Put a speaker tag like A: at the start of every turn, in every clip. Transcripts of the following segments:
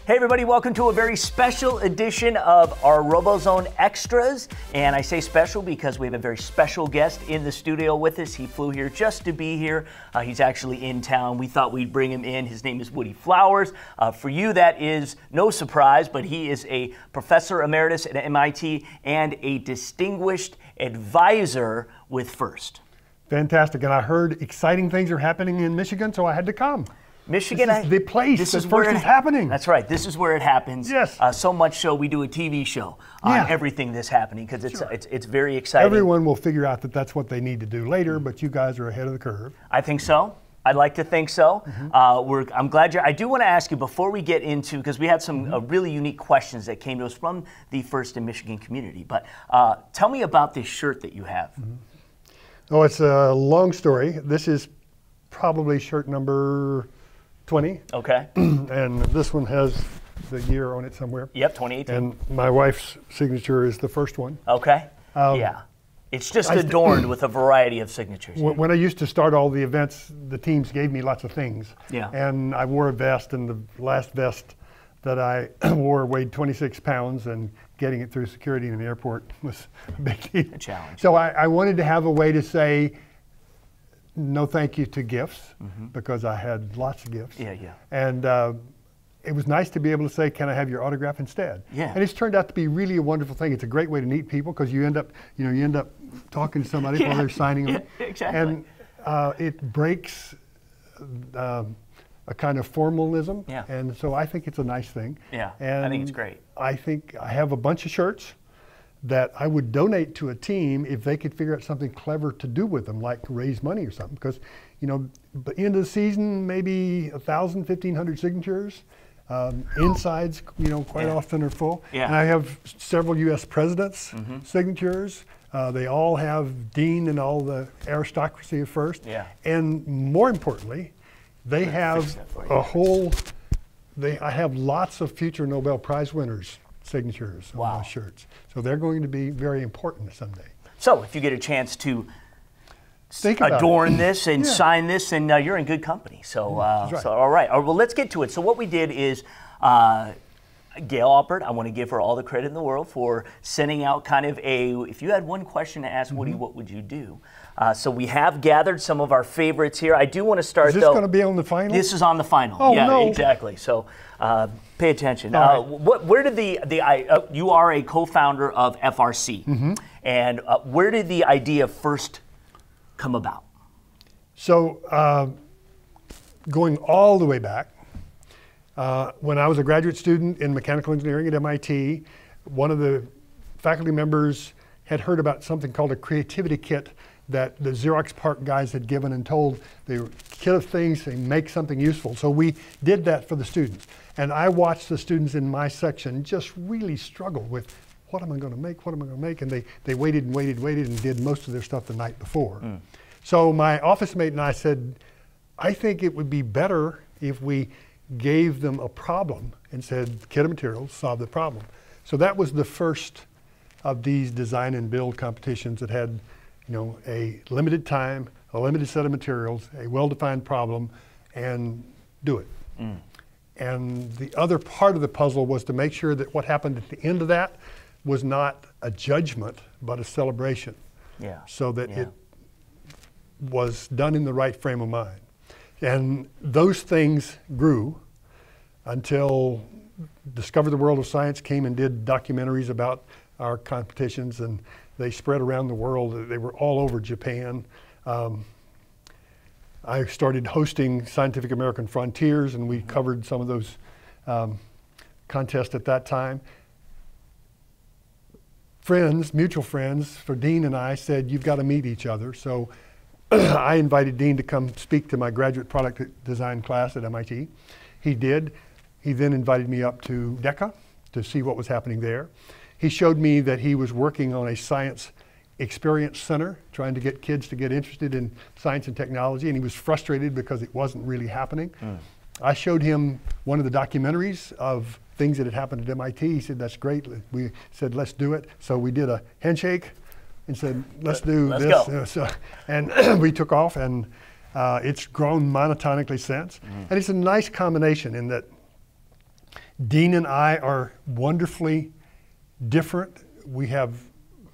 A: Hey everybody, welcome to a very special edition of our RoboZone Extras. And I say special because we have a very special guest in the studio with us. He flew here just to be here. He's actually in town. We thought we'd bring him in. His name is Woody Flowers. For you, that is no surprise, but he is a professor emeritus at MIT and a distinguished advisor with FIRST.
B: Fantastic, and I heard exciting things are happening in Michigan, so I had to come.
A: Michigan,
B: this is the place that FIRST is happening.
A: That's right. This is where it happens.
B: Yes.
A: So much so we do a TV show on everything that's happening because it's very exciting.
B: Everyone will figure out that that's what they need to do later, but you guys are ahead of the curve.
A: I think so. I'd like to think so. I'm glad you're. I do want to ask you before we get into, because we had some really unique questions that came to us from the FIRST in Michigan community. But tell me about this shirt that you have.
B: Oh, it's a long story. This is probably shirt number 20.
A: Okay.
B: And this one has the year on it somewhere.
A: Yep, 2018.
B: And my wife's signature is the first one.
A: Okay. Yeah. It's just adorned with a variety of signatures.
B: When I used to start all the events, the teams gave me lots of things.
A: Yeah.
B: And I wore a vest, and the last vest that I wore weighed 26 pounds, and getting it through security in the airport was a big deal.
A: A challenge.
B: So I wanted to have a way to say no thank you to gifts, because I had lots of gifts.
A: Yeah, yeah.
B: And it was nice to be able to say, can I have your autograph instead?
A: Yeah.
B: And it's turned out to be really a wonderful thing. It's a great way to meet people, because you end up talking to somebody while they're signing them.
A: Yeah, exactly.
B: And it breaks a kind of formalism.
A: Yeah.
B: And so I think it's a nice thing.
A: Yeah,
B: and
A: I think it's great.
B: I think I have a bunch of shirts that I would donate to a team if they could figure out something clever to do with them, like raise money or something. Because, by the end of the season, maybe 1,000, 1,500 signatures. Insides, quite often are full.
A: Yeah.
B: And I have several U.S. presidents' signatures. They all have dean and all the aristocracy of FIRST.
A: Yeah.
B: And more importantly, they have I have lots of future Nobel Prize winners' signatures on my shirts. So they're going to be very important someday.
A: So if you get a chance to
B: adorn
A: this and sign this, and you're in good company. So,
B: right.
A: so all right. Well, let's get to it. So what we did is Gail Alpert, I want to give her all the credit in the world for sending out kind of if you had one question to ask Woody, what would you do? So we have gathered some of our favorites here. I do want to start,
B: Is this going to be on the final?
A: This is on the final.
B: Oh,
A: yeah,
B: no.
A: Exactly. So pay attention.
B: Right.
A: Where did you are a co-founder of FRC, and where did the idea first come about?
B: So going all the way back, when I was a graduate student in mechanical engineering at MIT, one of the faculty members had heard about something called a creativity kit that the Xerox PARC guys had given and told they were kit of things and make something useful. So we did that for the students. And I watched the students in my section just really struggle with, what am I going to make? What am I going to make? And they waited and waited and waited and did most of their stuff the night before. So my office mate and I said, I think it would be better if we gave them a problem and said, kit of materials, solve the problem. So that was the first of these design and build competitions that had, a limited time, a limited set of materials, a well-defined problem, and do it. And the other part of the puzzle was to make sure that what happened at the end of that was not a judgment, but a celebration.
A: Yeah.
B: So that it was done in the right frame of mind. And those things grew until Discover the World of Science came and did documentaries about our competitions, and they spread around the world. They were all over Japan. I started hosting Scientific American Frontiers, and we covered some of those contests at that time. Friends, mutual friends, for Dean and I said, you've got to meet each other. So I invited Dean to come speak to my graduate product design class at MIT. He did. He then invited me up to DECA to see what was happening there. He showed me that he was working on a science experience center, trying to get kids to get interested in science and technology, and he was frustrated because it wasn't really happening. I showed him one of the documentaries of things that had happened at MIT. He said, that's great. We said, let's do it. So we did a handshake and said, let's do this. And we took off, and it's grown monotonically since. And it's a nice combination in that Dean and I are wonderfully different. We have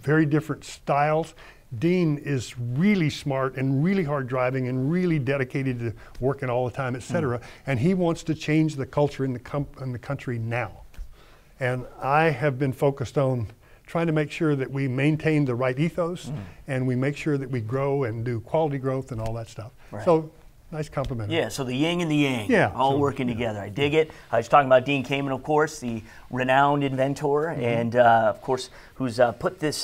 B: very different styles. Dean is really smart and really hard driving and really dedicated to working all the time, et cetera. And he wants to change the culture in the country now. And I have been focused on trying to make sure that we maintain the right ethos and we make sure that we grow and do quality growth and all that stuff.
A: Right.
B: So nice compliment.
A: Yeah, so the yin and the yang,
B: yeah,
A: all working together. I dig it. I was talking about Dean Kamen, of course, the renowned inventor, and of course, who's helped put this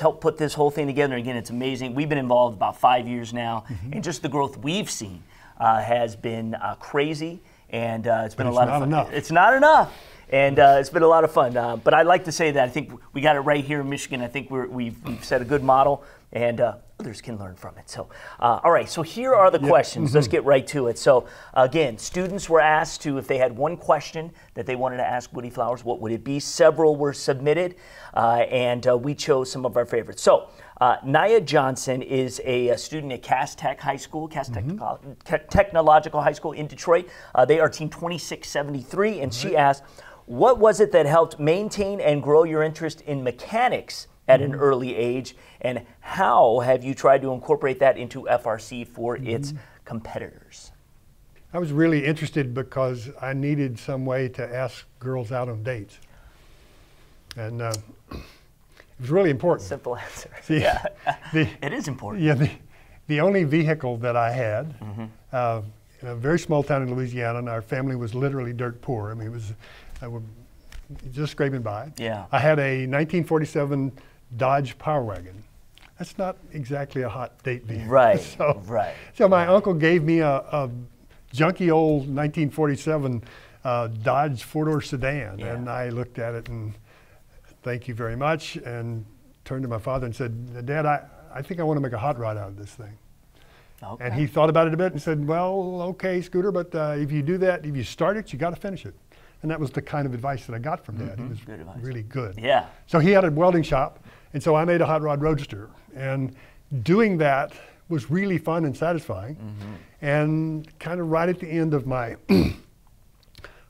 A: whole thing together. Again, it's amazing. We've been involved about 5 years now, and just the growth we've seen has been crazy, and it's been a lot of fun.
B: Enough.
A: It's not enough. And it's been a lot of fun. But I'd like to say that I think we got it right here in Michigan. I think we've set a good model, and others can learn from it. So, all right, so here are the questions. Let's get right to it. So, again, students were asked to, if they had one question that they wanted to ask Woodie Flowers, what would it be? Several were submitted, and we chose some of our favorites. So, Naya Johnson is a student at Cass Tech High School, Technological High School in Detroit. They are Team 2673, and she asked, what was it that helped maintain and grow your interest in mechanics at an early age, and how have you tried to incorporate that into FRC for its competitors?
B: I was really interested because I needed some way to ask girls out on dates. And it was really important.
A: Simple answer.
B: See,
A: yeah, it is important.
B: Yeah, the only vehicle that I had, in a very small town in Louisiana, and our family was literally dirt poor. I mean, it was just scraping by.
A: Yeah.
B: I had a 1947 Dodge Power Wagon. That's not exactly a hot date vehicle.
A: Right,
B: right. So my uncle gave me a junky old 1947 Dodge four-door sedan, and I looked at it and thank you very much, and turned to my father and said, Dad, I think I want to make a hot rod out of this thing. Okay. And he thought about it a bit and said, well, okay, Scooter, but if you do that, if you start it, you got to finish it. And that was the kind of advice that I got from Dad. He was really good.
A: Yeah.
B: So he had a welding shop, and so I made a hot rod roadster. And doing that was really fun and satisfying. And kind of right at the end of my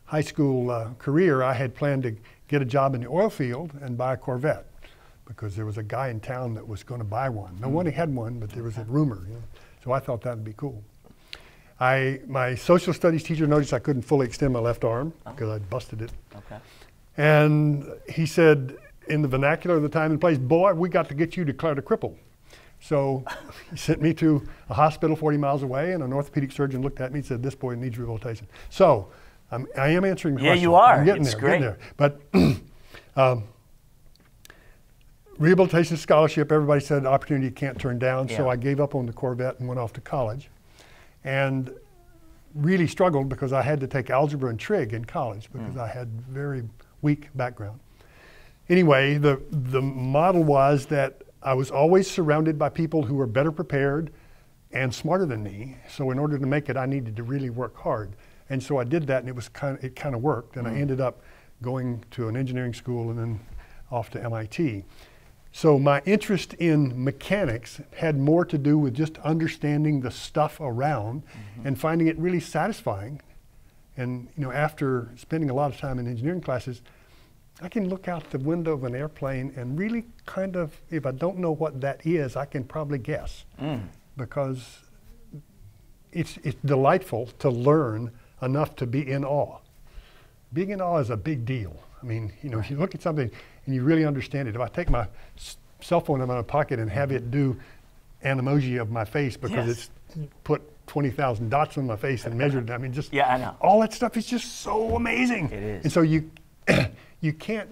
B: high school career, I had planned to get a job in the oil field and buy a Corvette, because there was a guy in town that was going to buy one. No one had one, but there was a rumor. You know? So I thought that would be cool. My social studies teacher noticed I couldn't fully extend my left arm because I'd busted it. Okay. And he said, in the vernacular of the time and place, boy, we got to get you declared a cripple. So he sent me to a hospital 40 miles away, and an orthopedic surgeon looked at me and said, this boy needs rehabilitation. So I am answering the question.
A: Yeah, you are.
B: I'm getting there. But rehabilitation scholarship, everybody said opportunity you can't turn down. So I gave up on the Corvette and went off to college. And really struggled because I had to take algebra and trig in college because I had very weak background. Anyway, the model was that I was always surrounded by people who were better prepared and smarter than me. So in order to make it, I needed to really work hard. And so I did that, and it kind of worked. And I ended up going to an engineering school and then off to MIT. So my interest in mechanics had more to do with just understanding the stuff around and finding it really satisfying. And you know, after spending a lot of time in engineering classes, I can look out the window of an airplane and really kind of, if I don't know what that is, I can probably guess. Because it's delightful to learn enough to be in awe. Being in awe is a big deal. I mean, you know, if you look at something and you really understand it, if I take my cell phone in my pocket and have it do an emoji of my face because it's put 20,000 dots on my face and measured, I mean, just
A: I know.
B: All that stuff is just so amazing.
A: It is.
B: And so you can't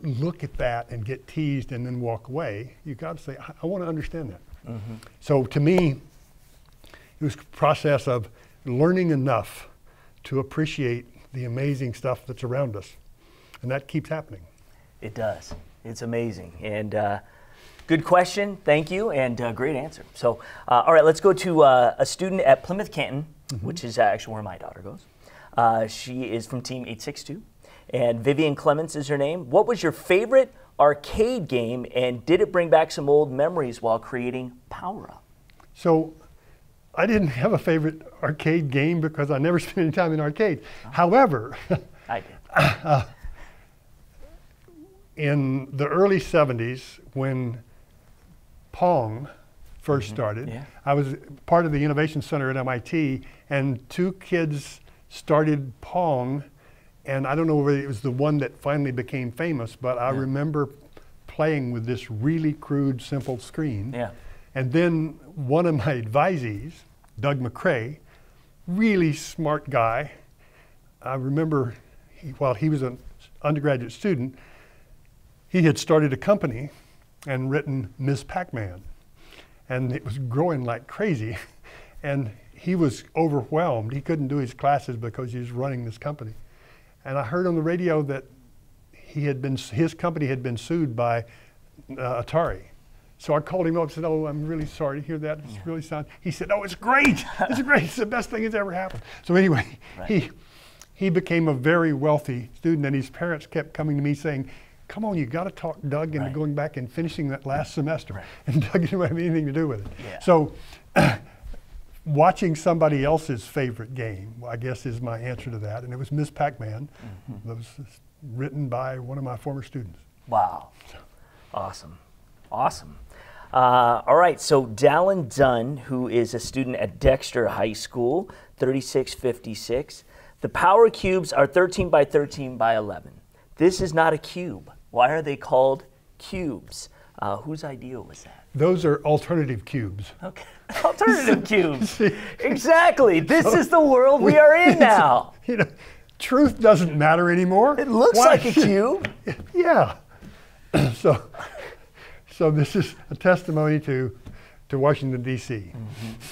B: look at that and get teased and then walk away. You got to say, I want to understand that. So to me, it was a process of learning enough to appreciate the amazing stuff that's around us. And that keeps happening. It
A: does. It's amazing. And good question. Thank you. And great answer. So, all right, let's go to a student at Plymouth Canton, which is actually where my daughter goes. She is from Team 862. And Vivian Clements is her name. What was your favorite arcade game, and did it bring back some old memories while creating Power Up?
B: So, I didn't have a favorite arcade game because I never spent any time in arcades. However,
A: I did.
B: in the early 70s, when Pong first started, I was part of the Innovation Center at MIT, and 2 kids started Pong, and I don't know whether it was the one that finally became famous, but I remember playing with this really crude, simple screen. And then one of my advisees, Doug McCrae, really smart guy, I remember while he was an undergraduate student, he had started a company and written Ms. Pac-Man. And it was growing like crazy. And he was overwhelmed. He couldn't do his classes because he was running this company. And I heard on the radio that his company had been sued by Atari. So I called him up and said, "Oh, I'm really sorry to hear that. It's really sad." He said, "Oh, it's great. It's great. It's the best thing that's ever happened." So anyway, he became a very wealthy student, and his parents kept coming to me saying, "Come on, you got to talk Doug into going back and finishing that last semester." And Doug didn't have anything to do with it. So watching somebody else's favorite game, I guess, is my answer to that. And it was Ms. Pac-Man. That was written by one of my former students.
A: Wow. Awesome. Awesome. All right, so Dallin Dunn, who is a student at Dexter High School, 3656. The power cubes are 13 by 13 by 11. This is not a cube. Why are they called cubes? Whose idea was that?
B: Those are alternative cubes.
A: Okay, alternative cubes. Exactly. This is the world we are in now.
B: You know, truth doesn't matter anymore.
A: It looks like a cube.
B: Yeah. So this is a testimony to Washington, D.C.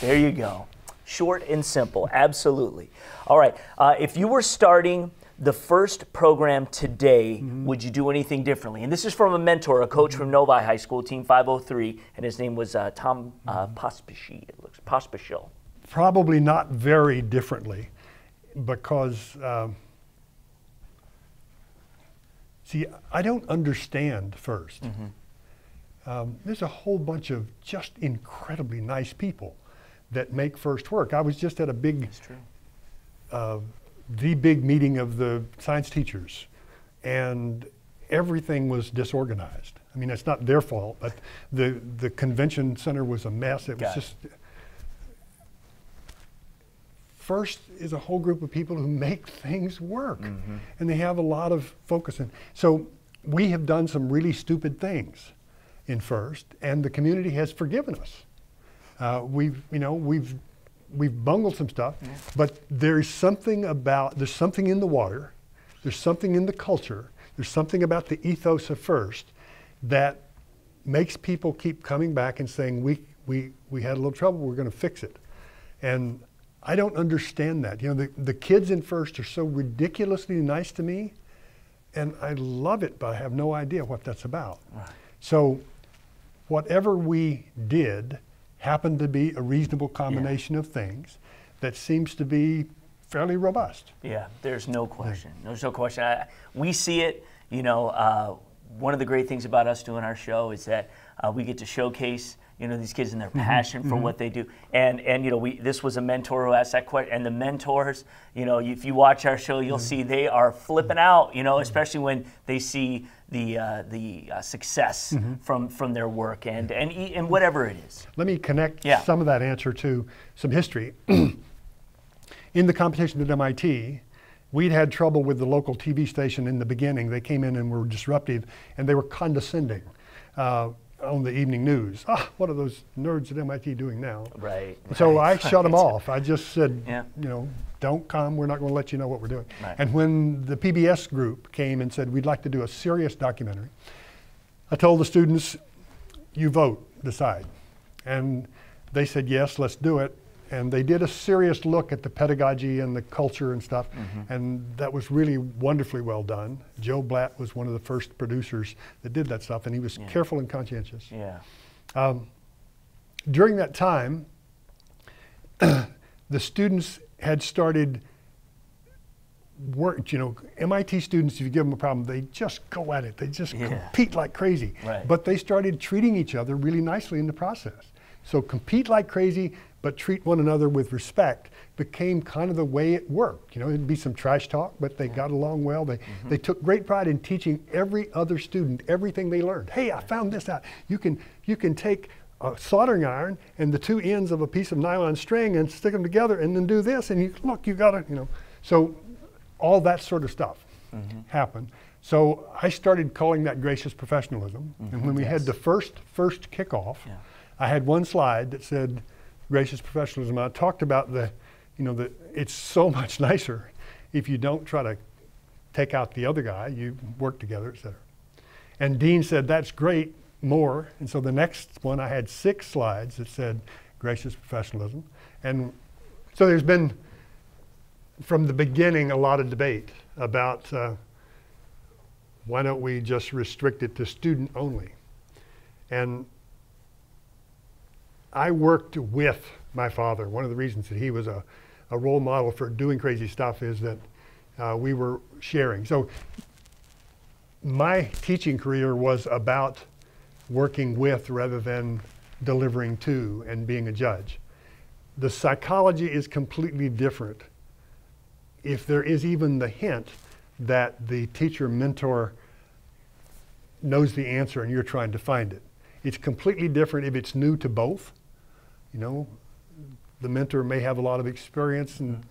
A: There you go. Short and simple, absolutely. All right, if you were starting the first program today, would you do anything differently? And this is from a mentor, a coach from Novi High School, Team 503, and his name was Tom Pospisil.
B: Probably not very differently, because, see, I don't understand first. There's a whole bunch of just incredibly nice people that make FIRST work. I was just at a big, the big meeting of the science teachers, and everything was disorganized. I mean, it's not their fault, but the convention center was a mess. It was just, FIRST is a whole group of people who make things work, and they have a lot of focus. And so we have done some really stupid things in FIRST, and the community has forgiven us. We've bungled some stuff, but there's something in the water, there's something in the culture, there's something about the ethos of FIRST that makes people keep coming back and saying, we had a little trouble, we're going to fix it. And I don't understand that. You know, the kids in FIRST are so ridiculously nice to me, and I love it, but I have no idea what that's about. So whatever we did happened to be a reasonable combination of things that seems to be fairly robust.
A: Yeah, there's no question. There's no question. We see it, you know, one of the great things about us doing our show is that we get to showcase, you know, these kids and their passion for what they do. And you know, this was a mentor who asked that question, and the mentors, you know, if you watch our show, you'll see they are flipping out, you know, especially when they see the success from their work and whatever it is.
B: Let me connect some of that answer to some history. In the competition at MIT, we'd had trouble with the local TV station in the beginning. They came in and were disruptive, and they were condescending on the evening news. What are those nerds at MIT doing now?
A: Right.
B: So I shut them off. I just said, you know, don't come, we're not going to let you know what we're doing. And when the PBS group came and said, we'd like to do a serious documentary, I told the students, you vote, decide. And they said, yes, let's do it. And they did a serious look at the pedagogy and the culture and stuff, and that was really wonderfully well done. Joe Blatt was one of the first producers that did that stuff, and he was careful and conscientious. During that time, the students had started work, you know, MIT students, if you give them a problem, they just go at it. They just compete like crazy. But they started treating each other really nicely in the process. So compete like crazy, but treat one another with respect became kind of the way it worked. You know, it'd be some trash talk, but they got along well. They took great pride in teaching every other student everything they learned. Hey, I found this out. You can take a soldering iron and the two ends of a piece of nylon string and stick them together and then do this, and look, you got it, you know. So all that sort of stuff happened. So I started calling that gracious professionalism. And when we had the first kickoff, I had one slide that said gracious professionalism. I talked about it's so much nicer if you don't try to take out the other guy, you work together, et cetera. And Dean said, that's great, more. And so the next one, I had 6 slides that said gracious professionalism. And so there's been, from the beginning, a lot of debate about why don't we just restrict it to student only? And I worked with my father. One of the reasons that he was a role model for doing crazy stuff is that we were sharing. So my teaching career was about working with rather than delivering to and being a judge. The psychology is completely different. If there is even the hint that the teacher mentor knows the answer and you're trying to find it. It's completely different if it's new to both. You know, the mentor may have a lot of experience and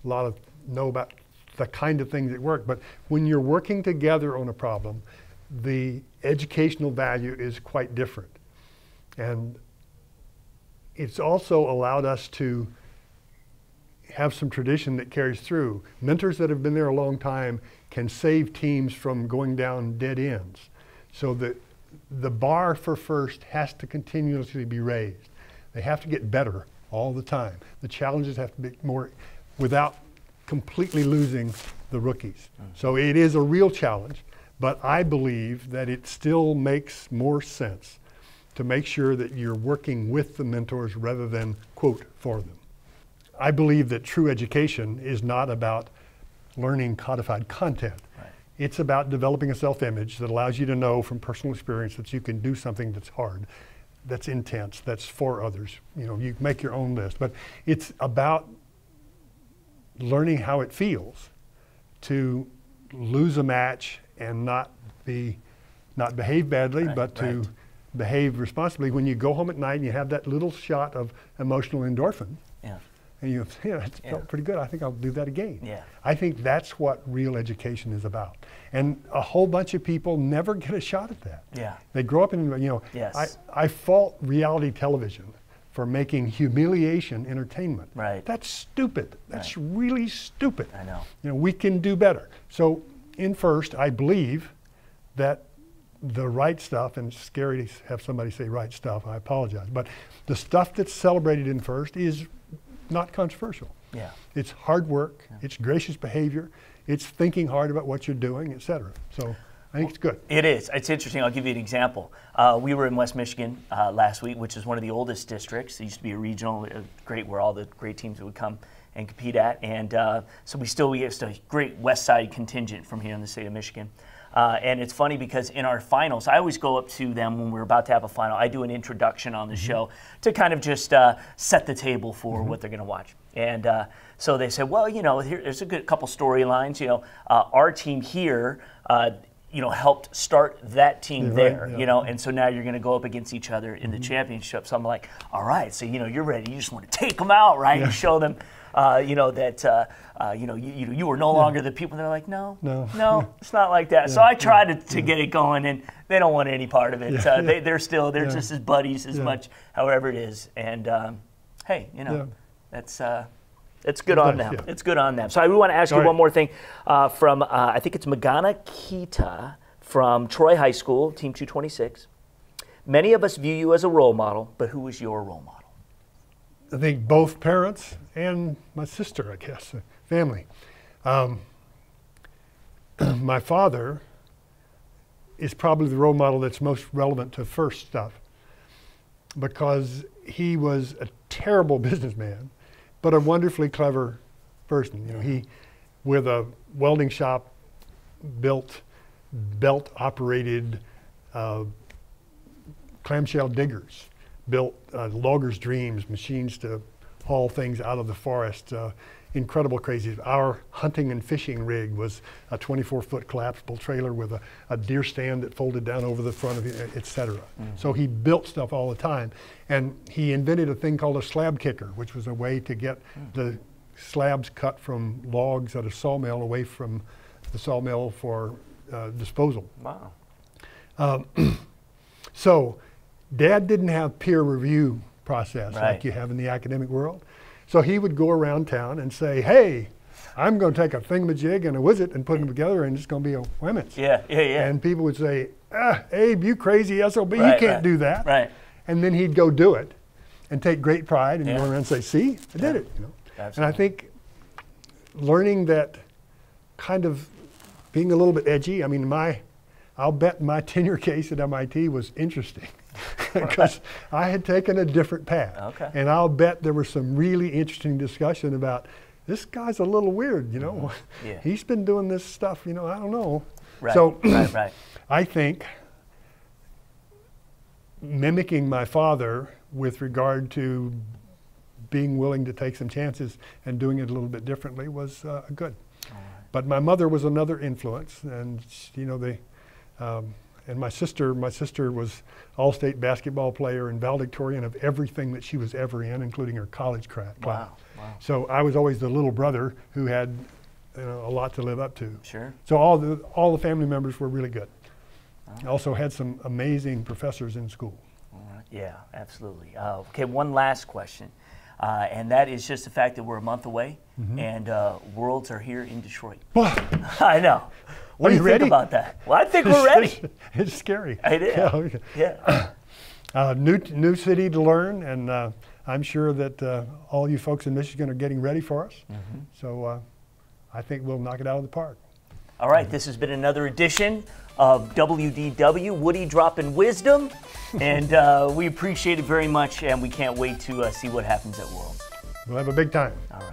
B: a lot of know about the kind of things that work, but when you're working together on a problem, the educational value is quite different. And it's also allowed us to have some tradition that carries through. Mentors that have been there a long time can save teams from going down dead ends. So that the bar for first has to continuously be raised. They have to get better all the time. The challenges have to be more without completely losing the rookies. So it is a real challenge, but I believe that it still makes more sense to make sure that you're working with the mentors rather than, quote, for them. I believe that true education is not about learning codified content. Right. It's about developing a self-image that allows you to know from personal experience that you can do something that's hard, that's intense, that's for others. You know, you make your own list, but it's about learning how it feels to lose a match and not behave badly, but to behave responsibly. When you go home at night and you have that little shot of emotional endorphin, and you think, yeah, it felt pretty good. I think I'll do that again. Yeah. I think that's what real education is about. And a whole bunch of people never get a shot at that. Yeah. They grow up in, you know, I fault reality television for making humiliation entertainment. Right. That's stupid. That's really stupid. I know. You know, we can do better. So in first, I believe that the right stuff, and it's scary to have somebody say right stuff, I apologize, but the stuff that's celebrated in first is not controversial. Yeah. It's hard work, it's gracious behavior, it's thinking hard about what you're doing, et cetera. So I think it's good. It is. It's interesting. I'll give you an example. We were in West Michigan last week, which is one of the oldest districts. It used to be a regional, great, where all the great teams would come and compete at. And so we have a great West Side contingent from here in the state of Michigan. And it's funny because in our finals, I always go up to them when we're about to have a final. I do an introduction on the show to kind of just set the table for what they're going to watch. And so they said, well, you know, there's a good couple storylines. You know, our team here, you know, helped start that team there, you know, and so now you're going to go up against each other in the championship. So I'm like, all right, so, you know, you're ready. You just want to take them out, right? And show them, you know, that, you know, you were no longer the people. They're like, no, it's not like that. So I tried to get it going, and they don't want any part of it. They're just as buddies as much, however it is. And hey, you know, it's good on them. It's good on them. So we want to ask you one more thing from, I think it's Magana Kita from Troy High School, Team 226. Many of us view you as a role model, but who is your role model? I think both parents and my sister, I guess, family. My father is probably the role model that's most relevant to first stuff because he was a terrible businessman, but a wonderfully clever person. You know, he, with a welding shop, built belt-operated clamshell diggers, built loggers' dreams, machines to haul things out of the forest. Incredible crazy. Our hunting and fishing rig was a 24-foot collapsible trailer with a deer stand that folded down over the front of it, et cetera. So he built stuff all the time. And he invented a thing called a slab kicker, which was a way to get the slabs cut from logs at a sawmill away from the sawmill for disposal.
A: Wow.
B: So Dad didn't have peer review process like you have in the academic world. So he would go around town and say, hey, I'm going to take a thingamajig and a wizard and put them together and it's going to be a Wemets.
A: Yeah.
B: And people would say, Abe, you crazy SOB, you can't do that.
A: Right.
B: And then he'd go do it and take great pride and go around and say, see, I did it. You know?
A: Absolutely.
B: And I think learning that, kind of being a little bit edgy, I mean, I'll bet my tenure case at MIT was interesting. Because I had taken a different path.
A: Okay.
B: And I'll bet there was some really interesting discussion about, this guy's a little weird, you know.
A: Yeah.
B: He's been doing this stuff, you know, I don't know.
A: Right.
B: So
A: right.
B: I think mimicking my father with regard to being willing to take some chances and doing it a little bit differently was good. All right. But my mother was another influence, and you know, and my sister was all-state basketball player and valedictorian of everything that she was ever in, including her college class.
A: Wow.
B: So I was always the little brother who had, you know, a lot to live up to.
A: Sure.
B: So all the family members were really good. I also had some amazing professors in school.
A: All right. Yeah, absolutely. Okay, one last question, and that is just the fact that we're a month away, and Worlds are here in Detroit. I know. What do you think about that? Well, I think we're ready.
B: It's scary.
A: It is. Yeah.
B: New city to learn, and I'm sure that all you folks in Michigan are getting ready for us. So I think we'll knock it out of the park.
A: All right, this has been another edition of WDW, Woody Dropping Wisdom, and we appreciate it very much, and we can't wait to see what happens at Worlds.
B: We'll have a big time.
A: All right.